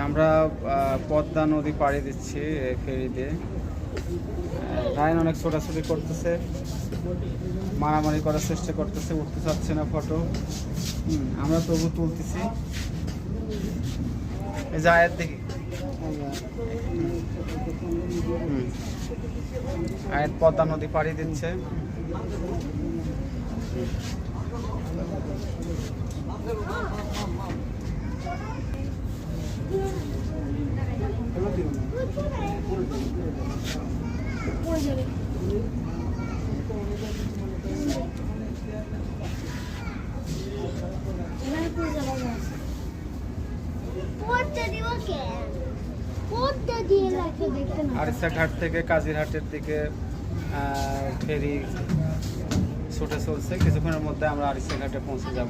আমরা পদ্মা নদী পাড়ি দিচ্ছি ফেরি দিয়ে। রায়ন অনেক ছোটাছুটি করতেছে, মারামারি করার চেষ্টা করতেছে, উঠতে চাচ্ছে না ফটো। আমরা তবু তুলতেছি। এই যে আয়াত দেখি, আয়াত পদ্মা নদী পাড়ি দিচ্ছে। আরিসা ঘাট থেকে কাজিরহাটের দিকে ফেরি ছুটে চলছে। কিছুক্ষণের মধ্যে আমরা আরিসা ঘাটে পৌঁছে যাব।